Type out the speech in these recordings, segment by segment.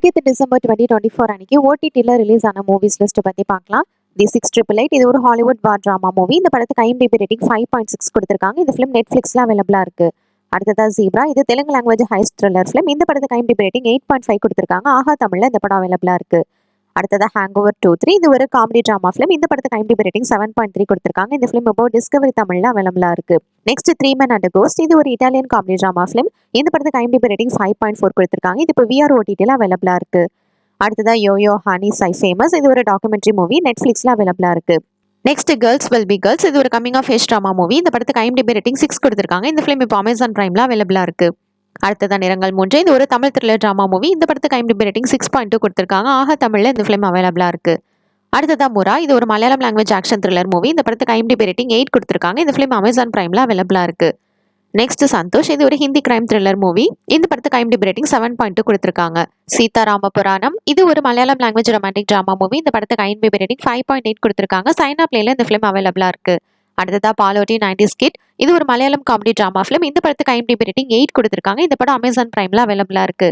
20th December 2024 அன்னைக்கு ஓடிடியில் release ஆன மூவிஸ் லிஸ்ட் பற்றி பார்க்கலாம். தி 688 இது ஒரு ஹாலிவுட் வார் ட்ராமா மூவி. இந்த படத்துக்கு IMDb ரேட்டிங் 5.6 கொடுத்துருக்காங்க. இந்த ஃபிலிம் நெட்ஃப்ளிக்ஸில் அவைலபிளாக இருக்கு. அடுத்ததா ஜீப்ரா, இது Telugu language heist thriller film. இந்த படத்துக்கு IMDb ரேட்டிங் 8.5 கொடுத்துருக்காங்க. ஆஹா தமிழில் இந்த படம் அவைலபிளாக இருக்கு. அடுத்ததா ஹேங்கோவர் 2-3, இது ஒரு காமெடி ட்ராமா ஃபிலிம். இந்த படத்துக்கு IMDb ரேட்டிங் 7.3 கொடுத்துருக்காங்க. இந்த ஃபிலிம் இப்போ டிஸ்கவரி தமிழில் அவைலபிளாக இருக்கு. Next 3 Men and a Ghost, இது ஒரு இட்டாலியன் காமெடி ட்ராமா ஃபிலிம். இந்த படத்துக்கு IMDb ரேட்டிங் 5.4 கொடுத்துருக்காங்க. இது இப்போ VR OTTல அவைலபிளாக இருக்கு. அடுத்ததா யோயோ ஹனி சை ஃபேமஸ், இது ஒரு டாக்குமெண்ட்ரி மூவி. நெட்ஃப்ளிக்ஸில் அவைலபிளாக இருக்கு. Next girls will be girls, இது ஒரு coming of age drama movie. இந்த படத்துக்கு IMDb ரேட்டிங் 6 கொடுத்துருக்காங்க. இந்த ஃபிலிம் இப்போ அமேசான் பிரைம்ல அவைலபிளாக இருக்கு. அடுத்ததா நிறங்கள் 3, இது ஒரு தமிழ் த்ரில்லர் ட்ராமா மூவி. இந்த படத்துக்கு IMDb ரேட்டிங் 6.2 கொடுத்துருக்காங்க. ஆஹா தமிழில் இந்த ஃபிலிம் அவைலபிளாக இருக்கு. அடுத்ததா முரா, இது ஒரு Malayalam language action thriller movie. இந்த படத்துக்கு IMDb ரேட்டிங் 8 கொடுத்துருக்காங்க. இந்த ஃபிலிம் அமேசான் பிரைம்ல அவைலபிளாக இருக்கு. நெக்ஸ்ட் சந்தோஷ், இது ஒரு ஹிந்தி கிரைம் த்ரில்லர் மூவி. இந்த படத்துக்கு IMDb ரேட்டிங் 7.2 கொடுத்துருக்காங்க. சீதாராம புராணம், இது ஒரு Malayalam language romantic drama movie. இந்த படத்துக்கு IMDb ரேட்டிங் 5.8 கொடுத்துருக்காங்க. சைனா பிளேல இந்த ஃபிலிம் அவைலபிளாக இருக்கு. அடுத்ததா பாலோட்டி 90s கிட், இது ஒரு மலையாளம் காமெடி ட்ராமா ஃபிலிம். இந்த படத்துக்கு IMDb ரேட்டிங் 8 கொடுத்துருக்காங்க. இந்த படம் அமேசான் பிரைம்ல அவைலபிளாக இருக்கு.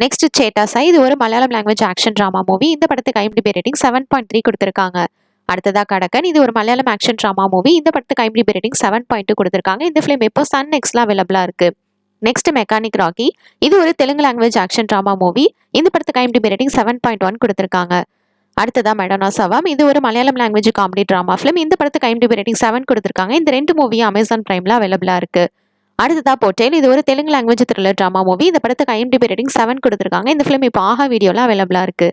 நெக்ஸ்ட் சேட்டாசா, இது ஒரு Malayalam language action drama movie. இந்த படத்துக்கு IMDb ரேட்டிங் 7.3 கொடுத்துருக்காங்க. அடுத்ததா கடக்கன், இது ஒரு மலையாளம் ஆக்ஷன் ட்ராமா மூவி. இந்த படத்துக்கு IMDb ரேட்டிங் 7.2 கொடுத்துருக்காங்க. இந்த ஃபிலிம் இப்போ சன் நெக்ஸ்ட்ல அவைலபிளாக இருக்கு. நெக்ஸ்ட் மெக்கானிக் ராக்கி, இது ஒரு Telugu language action drama movie. இந்த படத்துக்கு IMDb ரேட்டிங் 7.1 கொடுத்துருக்காங்க. அடுத்ததா மெடோனா சவாம், இது ஒரு Malayalam language comedy drama film. இந்த படத்துக்கு IMDb ரேட்டிங் 7 கொடுத்துருக்காங்க. இந்த 2 மூவியும் அமேசான் பிரைம்ல அவைலபிளாக இருக்கு. அடுத்ததா போட்டேல், இது ஒரு Telugu language thriller drama movie. இந்த படத்துக்கு IMDb ரேட்டிங் 7 கொடுத்துருக்காங்க. இந்த ஃபிலிம் இப்போ ஆஹா வீடியோல அவைலபிளாக இருக்கு.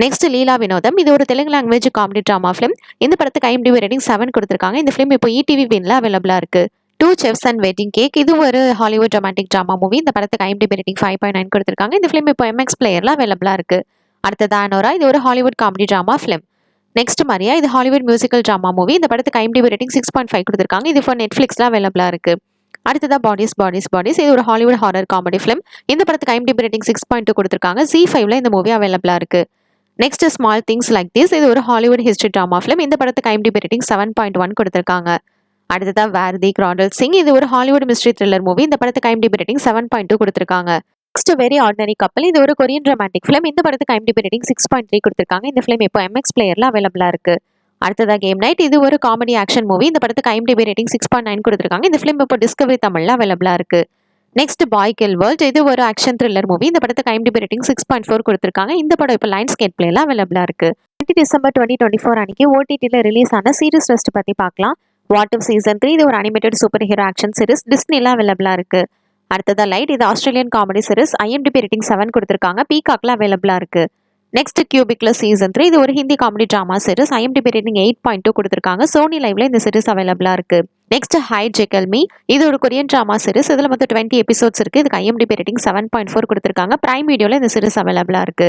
நெக்ஸ்ட் லீலா வினோதம், இது ஒரு Telugu language comedy drama film. இந்த படத்துக்கு IMDb ரேட்டிங் 7 கொடுத்துருக்காங்க. இந்த ஃபிலிம் இப்போ ETV வின்ல அவைலபிளாக இருக்கு. 2 Chefs and Wedding Cake, இது ஒரு ஹாலிவுட் ரொமான்டிக் ட்ராமா மூவி. இந்த படத்துக்கு IMDb ரேட்டிங் 5.9 கொடுத்துருக்காங்க. இந்த ஃபிலிம் இப்போ MX பிளேயர்ல அவைலபிளாக இருக்கு. அடுத்ததா அனோரா, இது ஒரு Hollywood comedy drama film. Next Maria, இது ஹாலிவுட் மியூசிக்கல் ட்ராமா மூவி. இந்த படத்துக்கு IMDb ரேட்டிங் 6.5 கொடுத்துருக்காங்க. இது இப்போ நெட்ஃப்ளிக்ஸ்ல அவைலபிளாக இருக்கு. அடுத்ததா பாடிஸ், இது ஒரு ஹாலிவுட் ஹாரர் காமெடி ஃபிலிம். இந்த படத்துக்கு IMDb ரேட்டிங் 6.2 கொடுத்துருக்காங்க. Z5ல இந்த மூவி அவைலபிளாக இருக்கு. Next small things like this, இது ஒரு ஹாலிவுட் ஹிஸ்டரி ட்ராமா ஃபிலிம். இந்த படத்துக்கு IMDb ரேட்டிங் 7.1 கொடுத்துருக்காங்க. அடுத்ததா வேர்தி கிராடல் சிங், இது ஒரு ஹாலிவுட் மிஸ்ட்ரி த்ரில்லர் மூவி. இந்த படத்துக்கு IMDb ரேட்டிங் 7.2 கொடுத்துருக்காங்க. நெக்ஸ்ட் வெரி ஆர்டினரி கப்பல், இது ஒரு கொரியன் ரொமான்டிக் ஃபிலிம். இந்த படத்துக்கு IMDb ரேட்டிங் 6.3 கொடுத்துருக்காங்க. இந்த ஃபிலிம் இப்போ MX பிளேயர்ல அவைலபிளாக இருக்கு. அடுத்ததா கேம் நைட், இது ஒரு காமெடி ஆக்ஷன் மூவி. இந்த படத்துக்கு IMDb ரேட்டிங் 6.9 கொடுத்துருக்காங்க. இந்த ஃபிலிம் இப்போ டிஸ்கவரி தமிழ்ல அவைலபிளாக இருக்கு. நெக்ஸ்ட் பாய் கில் வேர்ல்ட், இது ஒரு ஆக்ஷன் த்ரில்லர் மூவி. இந்த படத்துக்கு IMDb ரேட்டிங் 6.4 கொடுத்துருக்காங்க. இந்த படம் இப்போ லைன்ஸ் கேட் பிளேல அவைலபிளாக இருக்கு. 20 டிசம்பர் 2024 அன்னைக்கு ஓடிடியில் ரிலீஸ் ஆன சீரிஸ் லிஸ்ட் பற்றி பார்க்கலாம். வாட் இஃப் சீசன் 3, இது ஒரு animated super hero action series. டிஸ்னில அவைலபிளாக இருக்கு. அடுத்ததா லைட், இது Australian comedy series. IMDb rating 7 கொடுத்துருக்காங்க. பீகாக்ல அவைலபிளாக இருக்கு. நெக்ஸ்ட் கியூபிக்ல சீசன் 3, இது ஒரு Hindi comedy drama series. IMDb rating 8.2 கொடுத்துருக்காங்க. சோனி லைவ்ல இந்த சீரிஸ் அவைலபிளாக இருக்கு. நெக்ஸ்ட் ஹைட் ஜெக்கல் மீ, இது ஒரு கொரியன் ட்ராமா சீரிஸ். இதில் மொத்தம் 20 எபிசோட்ஸ் இருக்கு. இதுக்கு IMDb ரேட்டிங் 7.4 கொடுத்துருக்காங்க. பிரைம் வீடியோல இந்த சீரிஸ் அவைலபிளாக இருக்கு.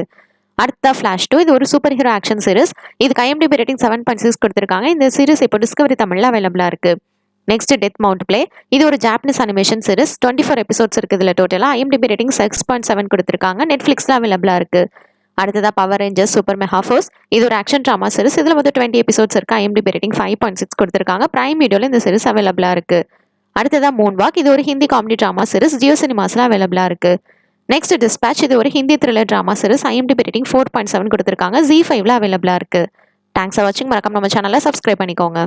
அடுத்த ஃபிளாஷ் 2, இது ஒரு சூப்பர் ஹீரோ ஆக்ஷன் சீரிஸ். இதுக்கு IMDb ரேட்டிங் 7.6 கொடுத்துருக்காங்க. இந்த சீரிஸ் இப்போ டிஸ்கவரி தமிழ்ல அவைலபிளாக இருக்கு. நெக்ஸ்ட் டெத் மவுண்ட் பிளே, இது ஒரு ஜாப்பனீஸ் அனிமேஷன் சீரிஸ். 24 எபிசோட்ஸ் இருக்கு. இதில் டோட்டலா IMDb ரேட்டிங் 6.7 கொடுத்துருக்காங்க. நெட்ஃப்ளிக்ஸ்ல அவைலபிளாக இருக்கு. அடுத்ததா power Rangers super mega force, இது ஒரு ஆக்ஷன் ட்ராமா சீரிஸ். இதில் மொத்தம் 20 எபிசோட்ஸ் இருக்கு. IMDb ரேட்டிங் 5.6 கொடுத்துருக்காங்க. பிரைம் வீடியோல இந்த சீரிஸ் அவைலபிளாக இருக்கு. அடுத்ததா மூன் வாக், இது ஒரு Hindi comedy drama series. Jio சினிமாஸ்ல அவைலபிளாக இருக்கு. நெக்ஸ்ட் டிஸ்பேட்ச், இது ஒரு Hindi thriller drama series. IMDb rating 4.7 கொடுத்துருக்காங்க. Z5ல அவைலபிளாக இருக்கு. தேங்க்ஸ் ஃபார் வாட்சிங். மறக்காம நம்ம சேனலை சப்ஸ்கிரைப் பண்ணிக்கோங்க.